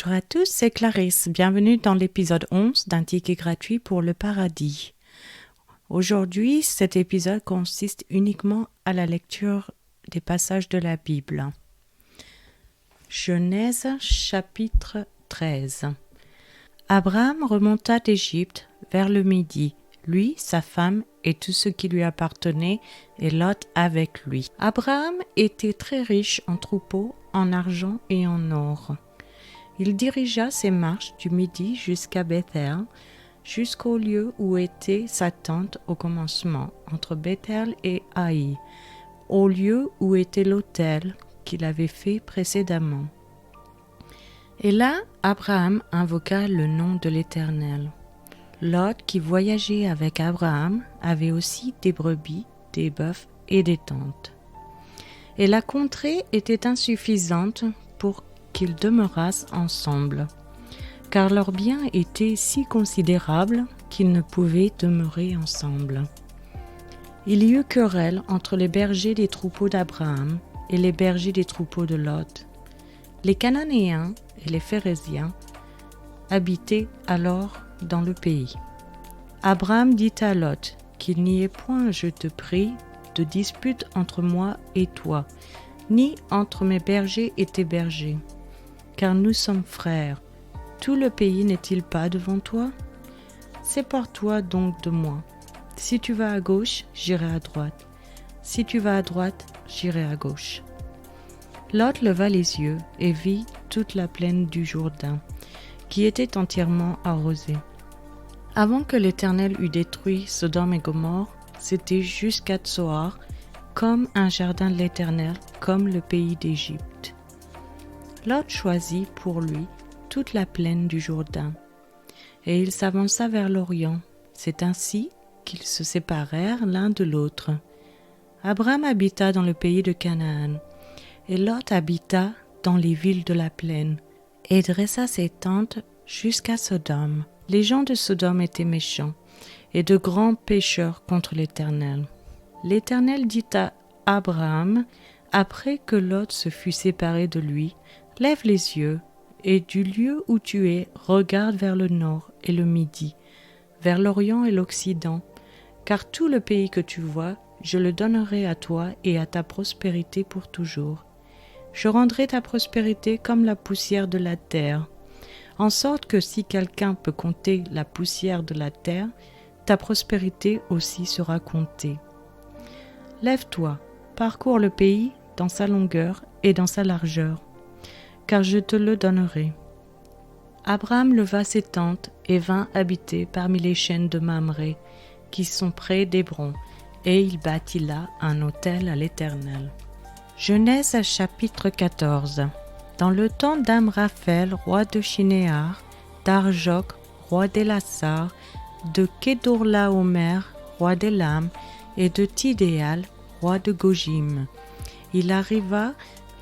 Bonjour à tous, c'est Clarisse. Bienvenue dans l'épisode 11 d'un ticket gratuit pour le paradis. Aujourd'hui, cet épisode consiste uniquement à la lecture des passages de la Bible. Genèse chapitre 13. Abraham remonta d'Égypte vers le midi, lui, sa femme et tout ce qui lui appartenait, et Lot avec lui. Abraham était très riche en troupeaux, en argent et en or. Il dirigea ses marches du midi jusqu'à Bethel, jusqu'au lieu où était sa tente au commencement, entre Bethel et Haï, au lieu où était l'autel qu'il avait fait précédemment. Et là, Abraham invoqua le nom de l'Éternel. Lot, qui voyageait avec Abraham, avait aussi des brebis, des bœufs et des tentes. Et la contrée était insuffisante pour qu'ils demeurassent ensemble, car leurs biens étaient si considérables qu'ils ne pouvaient demeurer ensemble. Il y eut querelle entre les bergers des troupeaux d'Abraham et les bergers des troupeaux de Lot. Les Cananéens et les Phéréziens habitaient alors dans le pays. Abraham dit à Lot qu'il n'y ait point, je te prie, de dispute entre moi et toi, ni entre mes bergers et tes bergers, car nous sommes frères. Tout le pays n'est-il pas devant toi? Sépare-toi donc de moi. Si tu vas à gauche, j'irai à droite. Si tu vas à droite, j'irai à gauche. Lot leva les yeux et vit toute la plaine du Jourdain, qui était entièrement arrosée. Avant que l'Éternel eût détruit Sodome et Gomorrhe, c'était jusqu'à Tsoar, comme un jardin de l'Éternel, comme le pays d'Égypte. Lot choisit pour lui toute la plaine du Jourdain, et il s'avança vers l'Orient. C'est ainsi qu'ils se séparèrent l'un de l'autre. Abraham habita dans le pays de Canaan, et Lot habita dans les villes de la plaine, et dressa ses tentes jusqu'à Sodome. Les gens de Sodome étaient méchants, et de grands pécheurs contre l'Éternel. L'Éternel dit à Abraham, après que Lot se fut séparé de lui, « Lève les yeux, et du lieu où tu es, regarde vers le nord et le midi, vers l'Orient et l'Occident, car tout le pays que tu vois, je le donnerai à toi et à ta prospérité pour toujours. Je rendrai ta prospérité comme la poussière de la terre, en sorte que si quelqu'un peut compter la poussière de la terre, ta prospérité aussi sera comptée. Lève-toi, parcours le pays dans sa longueur et dans sa largeur, car je te le donnerai. » Abraham leva ses tentes et vint habiter parmi les chênes de Mamré, qui sont près d'Hébron, et il bâtit là un autel à l'Éternel. Genèse chapitre 14. Dans le temps d'Amraphel, roi de Shinéar, d'Arjok, roi d'Élassar, de Kédorlaomer, roi d'Élam, et de Tidéal, roi de Gojim, il arriva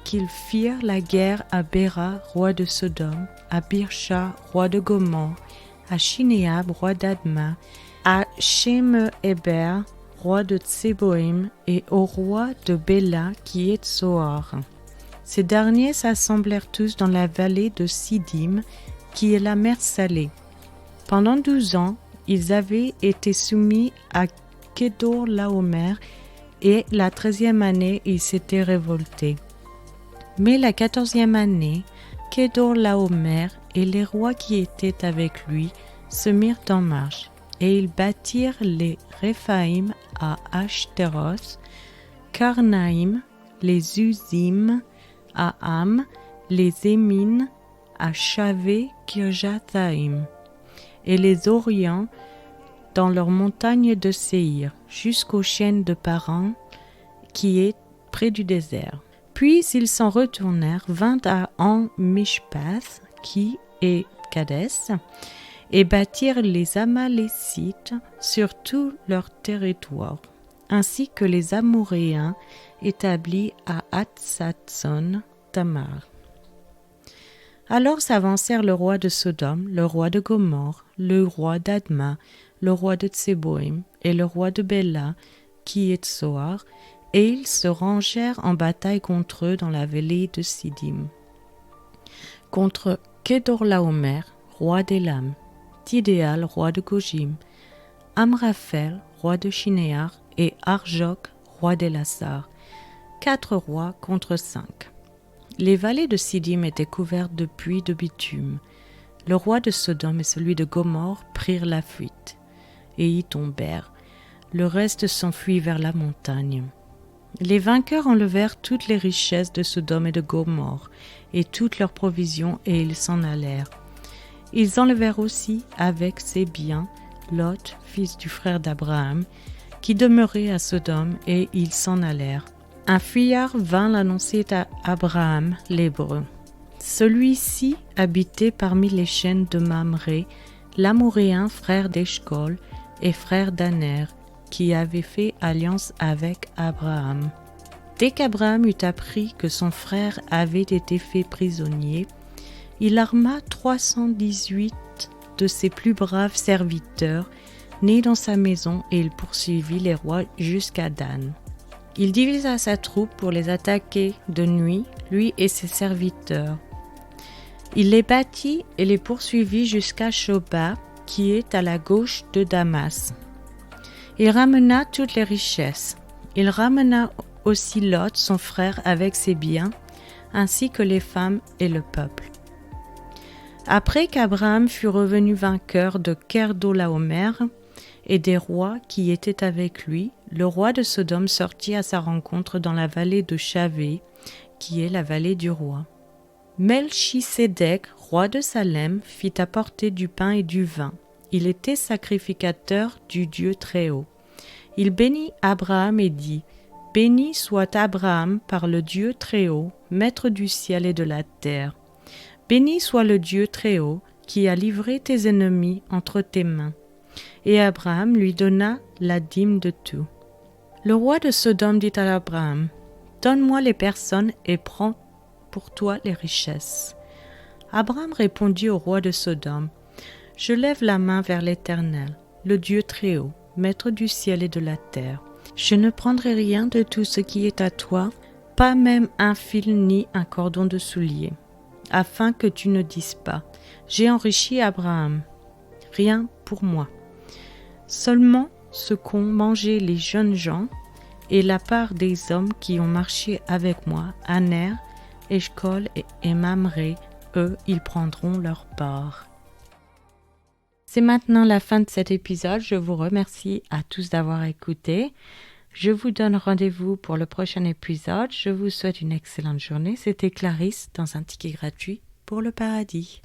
qu'ils firent la guerre à Béra, roi de Sodome, à Birsha, roi de Gomorrhe, à Shinéab, roi d'Adma, à Shem-Héber, roi de Tseboïm, et au roi de Béla, qui est Tsoar. Ces derniers s'assemblèrent tous dans la vallée de Sidim, qui est la mer Salée. Pendant 12 ans, ils avaient été soumis à Kédorlaomer, et la 13e année, ils s'étaient révoltés. Mais la 14e année, Kédorlaomer et les rois qui étaient avec lui se mirent en marche, et ils bâtirent les Réphaïm à Ashtéroth, Karnaïm, les Uzim à Ham, les Émines à Shavé Kirjathaïm, et les Orients dans leurs montagnes de Séhir, jusqu'aux chaînes de Paran, qui est près du désert. Puis ils s'en retournèrent, vinrent à En-Mishpath, qui est Kadès, et bâtirent les Amalécites sur tout leur territoire, ainsi que les Amoréens établis à Hatsatson Tamar. Alors s'avancèrent le roi de Sodome, le roi de Gomorrhe, le roi d'Adma, le roi de Tseboïm et le roi de Béla, qui est Tsoar, et ils se rangèrent en bataille contre eux dans la vallée de Sidim. Contre Kedorlaomer, roi d'Élam, Tidéal, roi de Gojim, Amraphel, roi de Shinéar, et Arjok, roi d'Élassar. 4 rois contre 5. Les vallées de Siddim étaient couvertes de puits de bitume. Le roi de Sodome et celui de Gomorrhe prirent la fuite, et y tombèrent. Le reste s'enfuit vers la montagne. Les vainqueurs enlevèrent toutes les richesses de Sodome et de Gomorrhe, et toutes leurs provisions, et ils s'en allèrent. Ils enlevèrent aussi avec ses biens Lot, fils du frère d'Abraham, qui demeurait à Sodome, et ils s'en allèrent. Un fuyard vint l'annoncer à Abraham, l'Hébreu. Celui-ci habitait parmi les chaînes de Mamré, l'Amoréen frère d'Eshcol et frère d'Aner, qui avait fait alliance avec Abraham. Dès qu'Abraham eut appris que son frère avait été fait prisonnier, il arma 318 de ses plus braves serviteurs, nés dans sa maison, et il poursuivit les rois jusqu'à Dan. Il divisa sa troupe pour les attaquer de nuit, lui et ses serviteurs. Il les battit et les poursuivit jusqu'à Shoba, qui est à la gauche de Damas. Il ramena toutes les richesses. Il ramena aussi Lot, son frère, avec ses biens, ainsi que les femmes et le peuple. Après qu'Abraham fut revenu vainqueur de Kedorlaomer et des rois qui étaient avec lui, le roi de Sodome sortit à sa rencontre dans la vallée de Shavé, qui est la vallée du roi. Melchisédek, roi de Salem, fit apporter du pain et du vin. Il était sacrificateur du Dieu Très-Haut. Il bénit Abraham et dit : « Béni soit Abraham par le Dieu Très-Haut, maître du ciel et de la terre. Béni soit le Dieu Très-Haut, qui a livré tes ennemis entre tes mains. » Et Abraham lui donna la dîme de tout. Le roi de Sodome dit à Abraham : « Donne-moi les personnes et prends pour toi les richesses. » Abraham répondit au roi de Sodome : « Je lève la main vers l'Éternel, le Dieu Très-Haut, maître du ciel et de la terre. Je ne prendrai rien de tout ce qui est à toi, pas même un fil ni un cordon de soulier, afin que tu ne dises pas : j'ai enrichi Abraham. Rien pour moi. Seulement ce qu'ont mangé les jeunes gens et la part des hommes qui ont marché avec moi, Aner, Eshcol et Mamré, eux, ils prendront leur part. » C'est maintenant la fin de cet épisode. Je vous remercie à tous d'avoir écouté. Je vous donne rendez-vous pour le prochain épisode. Je vous souhaite une excellente journée. C'était Clarisse dans un ticket gratuit pour le paradis.